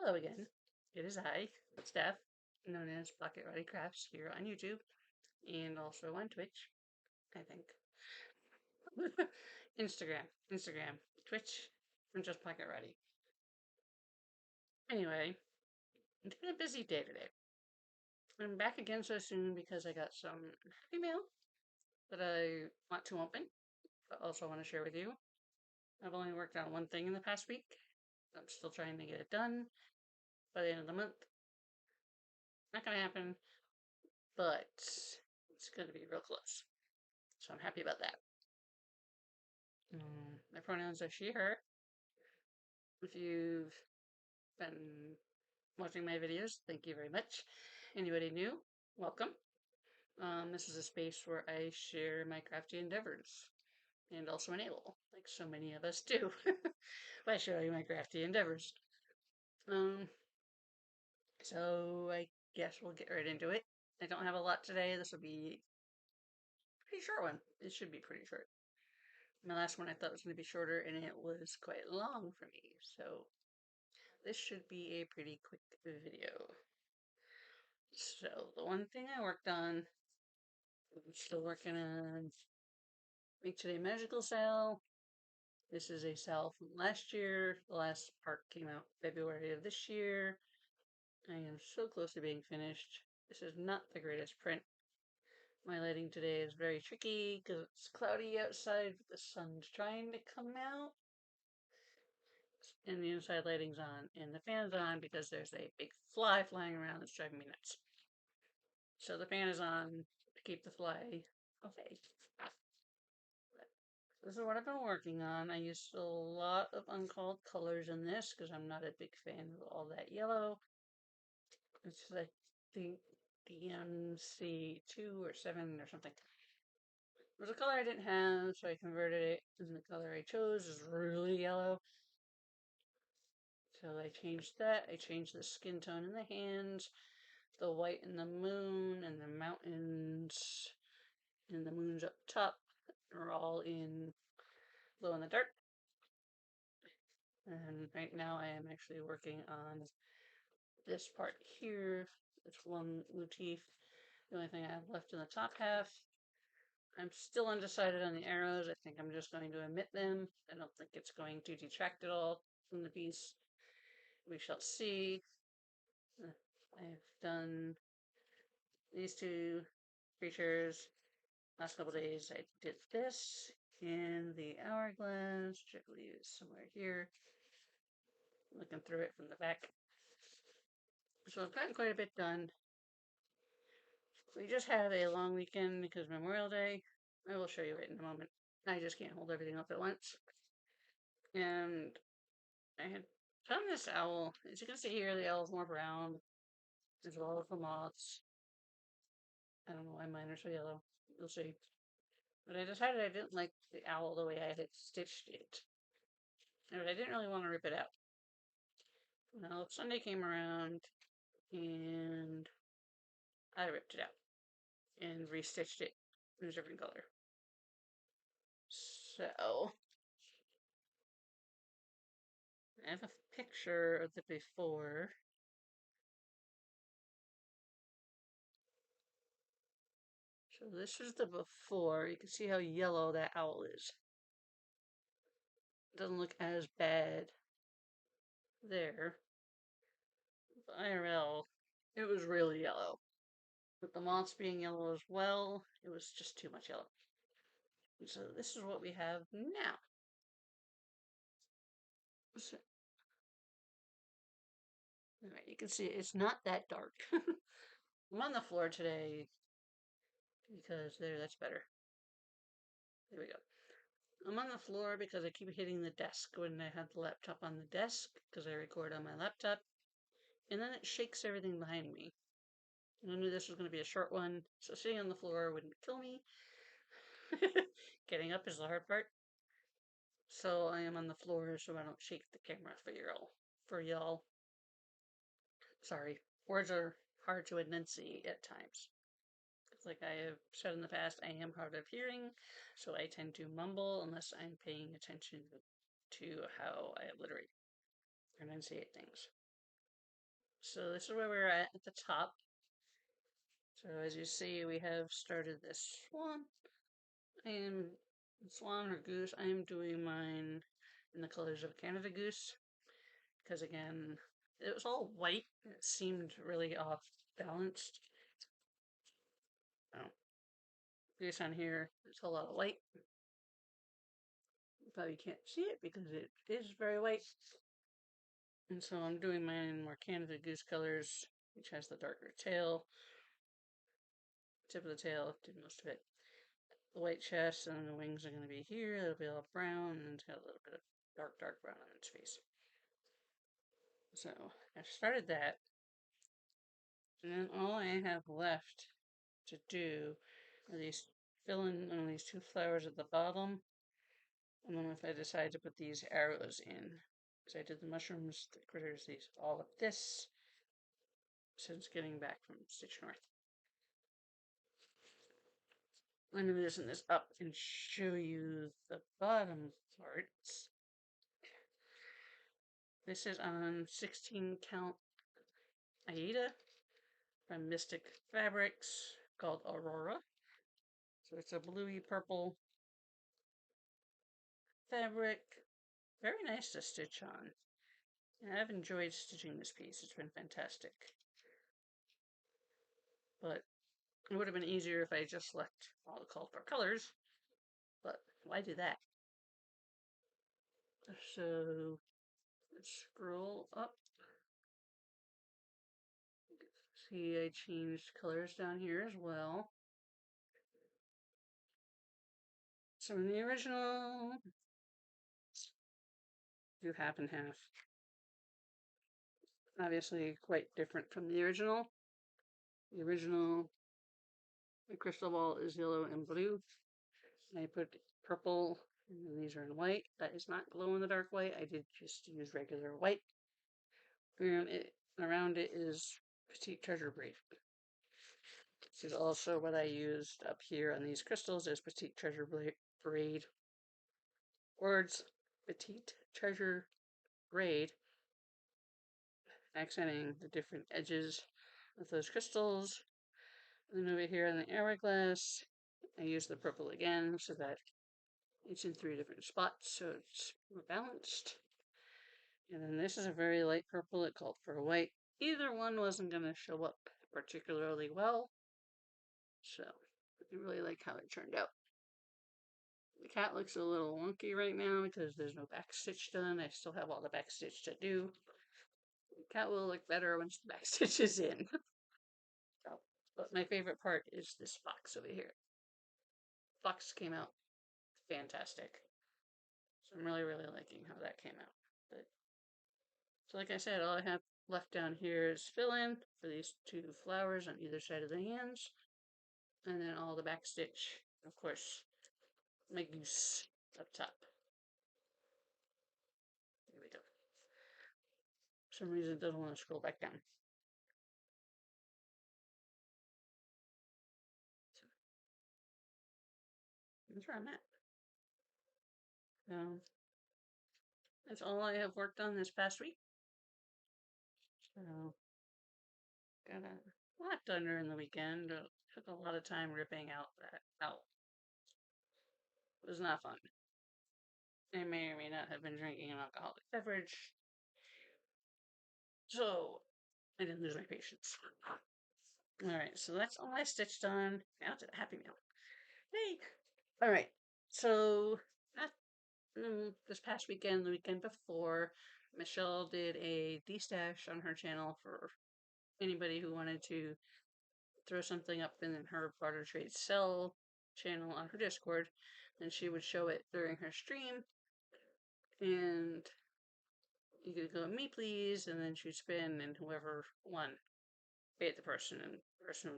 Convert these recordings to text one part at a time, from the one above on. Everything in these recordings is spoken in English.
Hello again. It is I, Steph, known as Pocket Ready Crafts here on YouTube and also on Twitch, I think. Instagram, Twitch, and just Pocket Ready. Anyway, it's been a busy day today. I'm back again so soon because I got some email that I want to open, but also want to share with you. I've only worked on one thing in the past week. I'm still trying to get it done by the end of the month. Not gonna happen, but it's gonna be real close. So I'm happy about that. My pronouns are she, her. If you've been watching my videos, thank you very much. Anybody new, welcome. This is a space where I share my crafty endeavors and also enable, like so many of us do, by showing my crafty endeavors. Um, so I guess we'll get right into it. I don't have a lot today. This will be a pretty short one. It should be pretty short. My last one I thought was going to be shorter, and it was quite long for me. So this should be a pretty quick video. So the one thing I worked on, I'm still working on Make Today Magical sale. This is a sale from last year. The last part came out February of this year. I am so close to being finished. This is not the greatest print. My lighting today is very tricky because it's cloudy outside, but the sun's trying to come out. And the inside lighting's on, and the fan's on because there's a big fly flying around that's driving me nuts. So the fan is on to keep the fly away. This is what I've been working on. I used a lot of uncalled colors in this because I'm not a big fan of all that yellow. It's I think DMC2 or 7 or something. It was a color I didn't have, so I converted it, and the color I chose is really yellow. So I changed that. I changed the skin tone in the hands, the white in the moon, and the mountains, and the moon's up top are all in glow in the dark. And right now I am actually working on this part here. This one motif. The only thing I have left in the top half. I'm still undecided on the arrows. I think I'm just going to omit them. I don't think it's going to detract at all from the piece. We shall see. I've done these two creatures. Last couple days I did this in the hourglass, which I believe is somewhere here. Looking through it from the back. So I've gotten quite a bit done. We just had a long weekend because Memorial Day. I will show you it in a moment. I just can't hold everything up at once. And I had found this owl. As you can see here, the owl is more brown, as well as the moths. I don't know why mine are so yellow. You'll see. But I decided I didn't like the owl the way I had stitched it. And I didn't really want to rip it out. Well, Sunday came around, and I ripped it out and restitched it in a different color. So I have a picture of the before. So this is the before. You can see how yellow that owl is. It doesn't look as bad there. The IRL, it was really yellow. With the moths being yellow as well, it was just too much yellow. So this is what we have now. So, alright, you can see it's not that dark. I'm on the floor today because there, that's better. There we go. I'm on the floor because I keep hitting the desk when I have the laptop on the desk because I record on my laptop. And then it shakes everything behind me. And I knew this was going to be a short one, so sitting on the floor wouldn't kill me. Getting up is the hard part. So I am on the floor so I don't shake the camera for y'all. For y'all. Sorry. Words are hard to enunciate at times. Like I have said in the past, I am hard of hearing, so I tend to mumble unless I'm paying attention to how I alliterate, enunciate things. So this is where we're at the top. So as you see, we have started this swan. And swan or goose, I am doing mine in the colors of Canada goose. Because again, it was all white. It seemed really off balanced. Oh, goose on here, there's a lot of white. You probably can't see it because it is very white. And so I'm doing mine in more Canada goose colors, which has the darker tail. Tip of the tail, did most of it. The white chest, and then the wings are going to be here. It'll be all brown, and it's got a little bit of dark brown on its face. So I've started that. And then all I have left to do are these fill in on these two flowers at the bottom. And then if I decide to put these arrows in, because I did the mushrooms, the critters, these, all of this since getting back from Stitch North. I'm going to loosen this up and show you the bottom parts. This is on 16 count Aida from Mystic Fabrics called Aurora. So it's a bluey purple fabric. Very nice to stitch on. And I've enjoyed stitching this piece. It's been fantastic. But it would have been easier if I just left all the called for colors. But why do that? So let's scroll up. See, I changed colors down here as well. So in the original, do half and half. Obviously quite different from the original. The original, the crystal ball is yellow and blue. I put purple, and these are in white. That is not glow in the dark white. I did just use regular white. And around it is Petite Treasure Braid. This is also what I used up here on these crystals is Petite Treasure Braid. Words, Petite Treasure Braid, accenting the different edges of those crystals. And then over here on the hourglass, I use the purple again so that it's in 3 different spots, so it's more balanced. And then this is a very light purple. It called for white. Either one wasn't going to show up particularly well, so I really like how it turned out. The cat looks a little wonky right now because there's no back stitch done. I still have all the back stitch to do. The cat will look better once the back stitch is in. But my favorite part is this fox over here. Fox came out fantastic. So I'm really liking how that came out. But, so like I said, all I have left down here is fill in for these 2 flowers on either side of the hands. And then all the back stitch, of course, my goose up top. There we go. For some reason it doesn't want to scroll back down. So, that's where I'm at. That's all I have worked on this past week. So, got a lot done during the weekend. Took a lot of time ripping out that out. It was not fun. I may or may not have been drinking an alcoholic beverage. So, I didn't lose my patience. Alright, so that's all I stitched on. Now to the Happy Meal. Hey! Alright, so this past weekend, the weekend before, Michelle did a D-stash on her channel for anybody who wanted to throw something up in her barter trade sell channel on her Discord, and she would show it during her stream, and you could go, me please, and then she'd spin, and whoever won paid the person, and the person,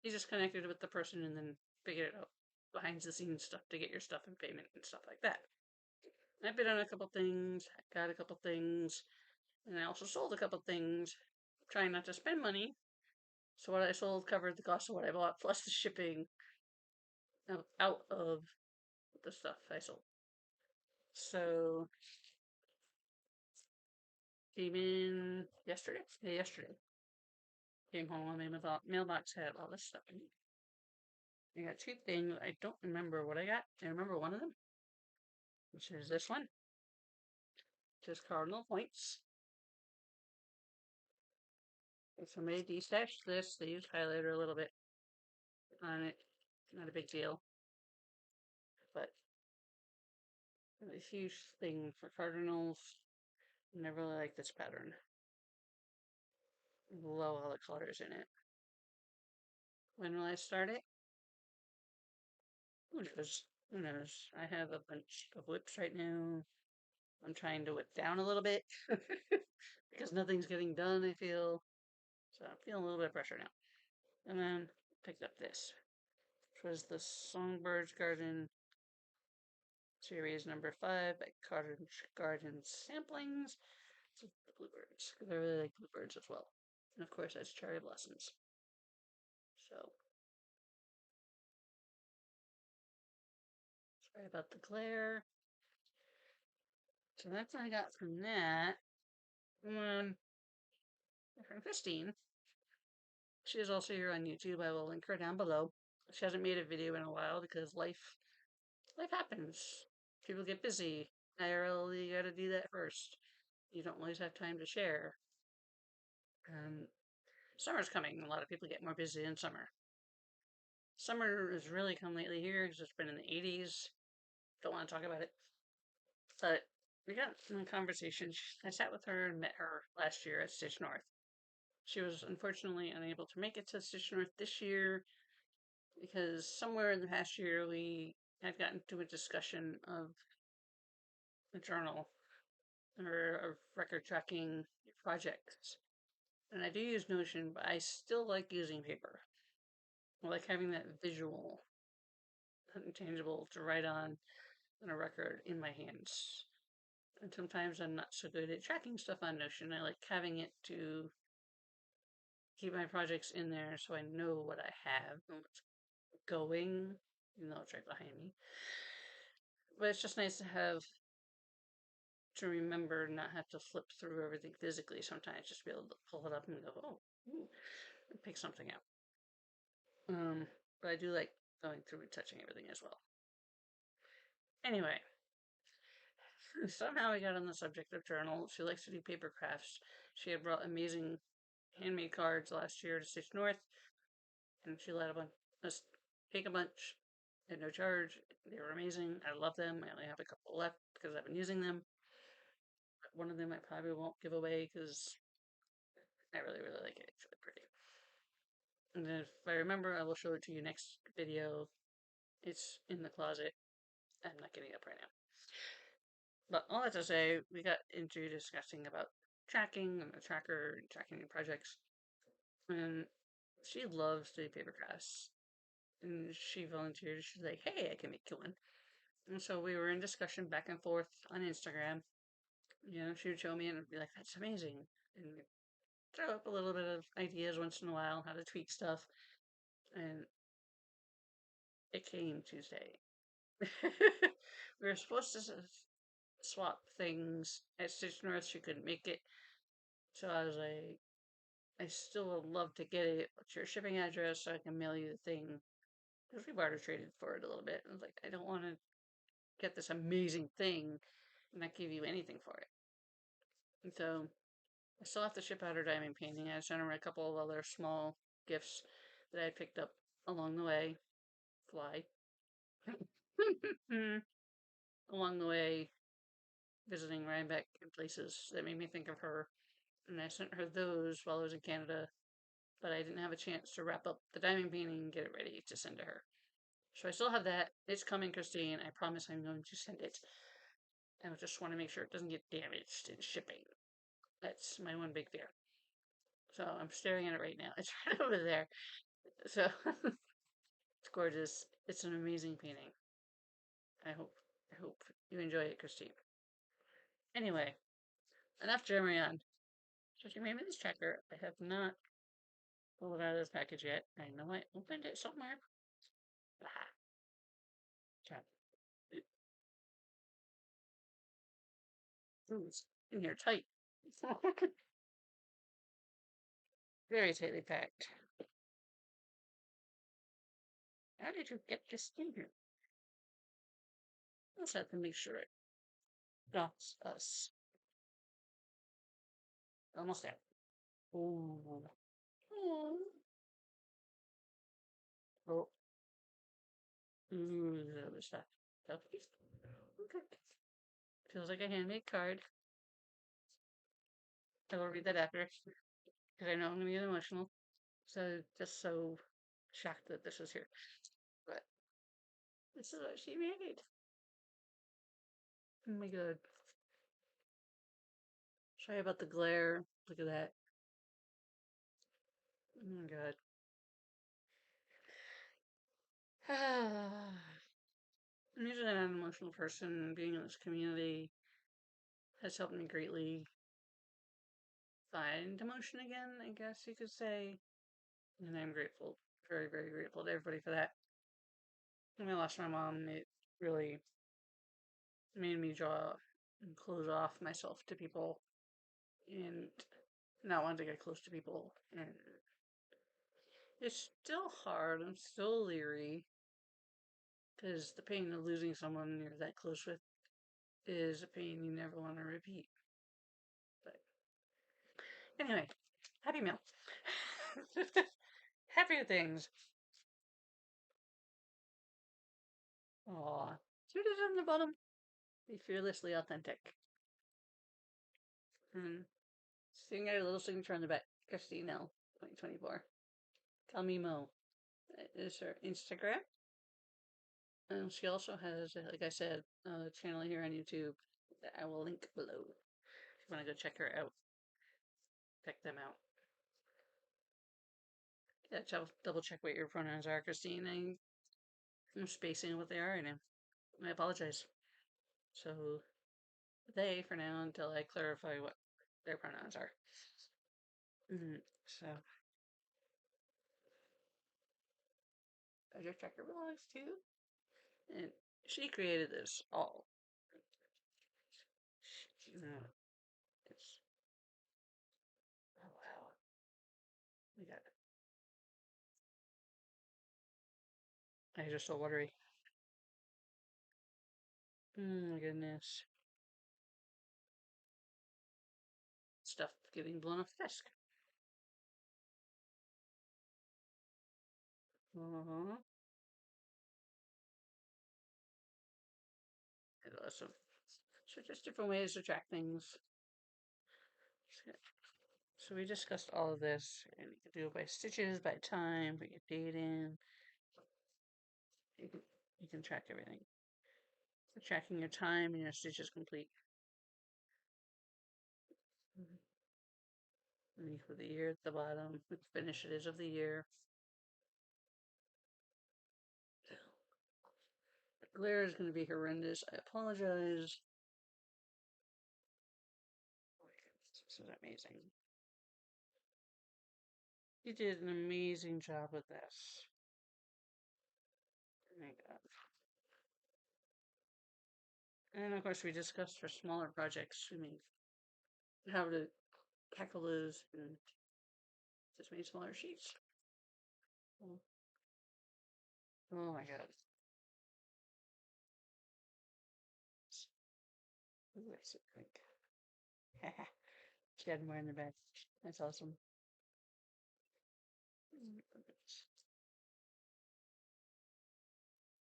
you just connected with the person, and then figured out behind the scenes stuff to get your stuff in payment and stuff like that. I bid on a couple things, I got a couple things, and I also sold a couple things, trying not to spend money. So what I sold covered the cost of what I bought, plus the shipping out of the stuff I sold. So Came in yesterday? Yeah, yesterday. Came home and my mailbox had all this stuff in it. I got two things. I don't remember what I got. I remember one of them, which is this one. It says Cardinal Points. If somebody destashed this, they used highlighter a little bit on it. Not a big deal. But a huge thing for Cardinals. Never really liked this pattern. Love all the colors in it. When will I start it? Who knows? Who knows? I have a bunch of whips right now. I'm trying to whip down a little bit because nothing's getting done, I feel. So I'm feeling a little bit of pressure now. And then picked up this, which was the Songbirds Garden series number 5 by Cottage Garden Samplings. It's the bluebirds, because I really like bluebirds as well. And of course, that's cherry blossoms. So, sorry about the glare. So that's what I got from that. And from Christine, she is also here on YouTube. I will link her down below. She hasn't made a video in a while because life happens. People get busy. IRL, you gotta do that first. You don't always have time to share. Summer's coming. A lot of people get more busy in summer. Summer has really come lately here because it's been in the 80s. Don't want to talk about it. But we got in a conversation. I sat with her and met her last year at Stitch North. She was unfortunately unable to make it to Stitch North this year because somewhere in the past year we had gotten to a discussion of a journal or a record tracking projects. And I do use Notion, but I still like using paper. I like having that visual, intangible to write on a record in my hands. And sometimes I'm not so good at tracking stuff on Notion. I like having it to keep my projects in there so I know what I have and what's going, even though it's right behind me. But it's just nice to have to remember, not have to flip through everything physically sometimes, just be able to pull it up and go, oh, ooh, and pick something out. But I do like going through and touching everything as well. Anyway, somehow we got on the subject of journals. She likes to do paper crafts. She had brought amazing handmade cards last year to Stitch North, and she let us take a bunch at no charge. They were amazing. I love them. I only have a couple left because I've been using them. One of them I probably won't give away because I really, really like it. It's really pretty. And then if I remember, I will show it to you next video. It's in the closet. I'm not getting up right now. But all that to say, we got into discussing about tracking and the tracker and tracking your projects. And she loves to do paper crafts. And she volunteered. She's like, hey, I can make you one. And so we were in discussion back and forth on Instagram. You know, she would show me and I'd be like, that's amazing. And throw up a little bit of ideas once in a while, how to tweak stuff. And it came Tuesday. We were supposed to swap things at Stitch North. She couldn't make it. So I was like, I still would love to get it. What's your shipping address so I can mail you the thing? Because we barter traded for it a little bit. I was like, I don't want to get this amazing thing and not give you anything for it. And so I still have to ship out her diamond painting. I sent her a couple of other small gifts that I picked up along the way. Fly. Along the way, visiting Rhinebeck and places that made me think of her. And I sent her those while I was in Canada, but I didn't have a chance to wrap up the diamond painting and get it ready to send to her. So I still have that. It's coming, Christine. I promise I'm going to send it. I just want to make sure it doesn't get damaged in shipping. That's my one big fear. So I'm staring at it right now. It's right over there. So it's gorgeous. It's an amazing painting. I hope you enjoy it, Christine. Anyway, enough jammering on. So she made me this tracker. I have not pulled it out of this package yet. I know I opened it somewhere. Ah, crap. Ooh, it's in here tight. Very tightly packed. How did you get this in here? Let's have to make sure it stops us. Almost there. Ooh. Oh. Oh. Ooh, that was that. Okay. Feels like a handmade card. I will read that after because I know I'm going to get emotional. So just so shocked that this was here. But this is what she made. Oh my god. Sorry about the glare. Look at that. Oh my god. I'm usually not an emotional person. Being in this community has helped me greatly find emotion again, I guess you could say. And I'm grateful, very, very grateful to everybody for that. When I lost my mom, it really made me draw and close off myself to people and not want to get close to people. And it's still hard. I'm still leery because the pain of losing someone you're that close with is a pain you never want to repeat. But anyway, happy meal. Happier things. Aw. See what it is on the bottom? Be fearlessly authentic. And seeing a little signature on the back. Christine L. 2024. Call me Mo. That is her Instagram. And she also has, like I said, a channel here on YouTube that I will link below. If you want to go check her out, check them out. Yeah, double check what your pronouns are, Christine. I'm spacing what they are right now. I apologize. So, they for now until I clarify what their pronouns are. So, I just check her blogs too. And she created this all. It's, oh wow. We got I just so watery. Oh my goodness. Stuff getting blown off the desk. Uh-huh. Awesome. So just different ways to track things. So we discussed all of this, and you can do it by stitches, by time, put your date in. You can track everything. So tracking your time and your stitches complete. And you put the year at the bottom, what finish it is of the year. The glare is going to be horrendous. I apologize. This is amazing. You did an amazing job with this. Oh my god. And of course, we discussed for smaller projects, how to tackle those and just made smaller sheets. Oh, oh my god. Ooh, that's so quick. She had more in the back. That's awesome.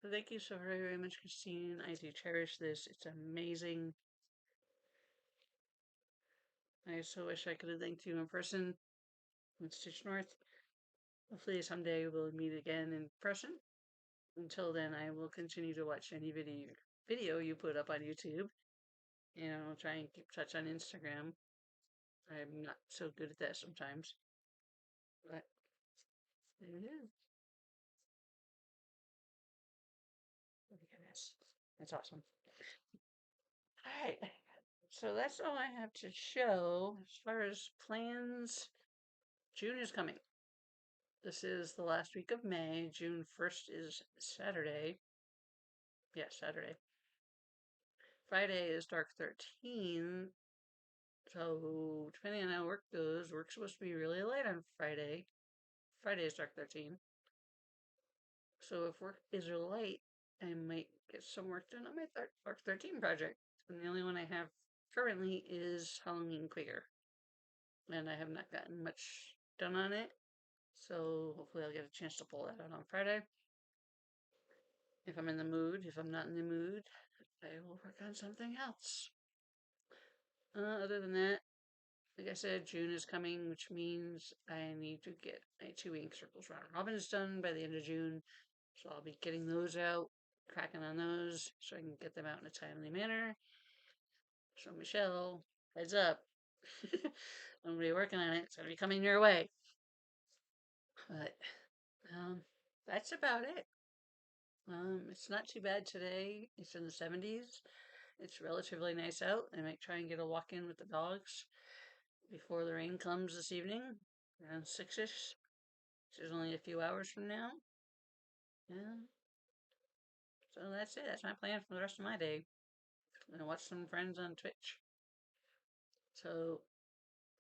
So thank you so very, very much, Christine. I do cherish this. It's amazing. I so wish I could have thanked you in person in Stitch North. Hopefully someday we'll meet again in person. Until then, I will continue to watch any video you put up on YouTube. Try and keep touch on Instagram. I'm not so good at that sometimes. But there it is. Oh my goodness. That's awesome. Alright. So that's all I have to show. As far as plans, June is coming. This is the last week of May. June 1st is Saturday. Yeah, Saturday. Friday is Dark 13. So, depending on how work goes, work's supposed to be really late on Friday. Friday is Dark 13. So, if work is late, I might get some work done on my Dark 13 project. And the only one I have currently is Halloween Quaker. And I have not gotten much done on it. So, hopefully, I'll get a chance to pull that out on Friday. If I'm in the mood. If I'm not in the mood, I will work on something else. Other than that, like I said, June is coming, which means I need to get my 2 ink circles round robins done by the end of June. So I'll be getting those out, cracking on those, so I can get them out in a timely manner. So Michelle, heads up. I'm gonna be working on it. It's gonna be coming your way. But that's about it. It's not too bad today. It's in the 70s. It's relatively nice out. I might try and get a walk in with the dogs before the rain comes this evening, around 6ish, which is only a few hours from now. Yeah. So that's it. That's my plan for the rest of my day. I'm gonna watch some friends on Twitch. So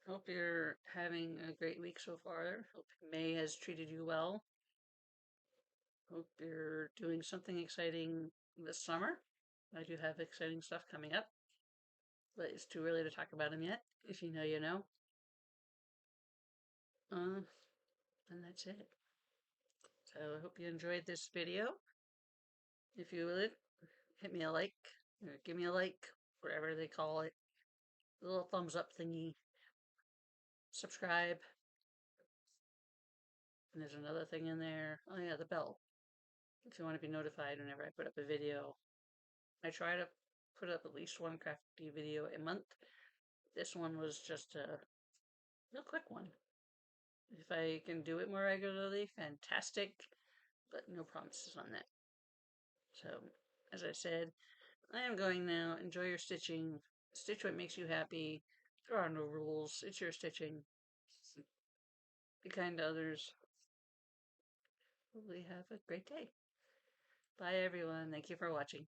hope you're having a great week so far. Hope May has treated you well. Hope you're doing something exciting this summer. I do have exciting stuff coming up, but it's too early to talk about them yet. If you know, you know. And that's it. So I hope you enjoyed this video. If you would, hit me a like, or give me a like, whatever they call it. The little thumbs up thingy. Subscribe. And there's another thing in there. Oh yeah, the bell. If you want to be notified whenever I put up a video. I try to put up at least one crafty video a month. This one was just a real quick one. If I can do it more regularly, fantastic. But no promises on that. So, as I said, I am going now. Enjoy your stitching. Stitch what makes you happy. There are no rules. It's your stitching. Be kind to others. Hopefully have a great day. Bye everyone. Thank you for watching.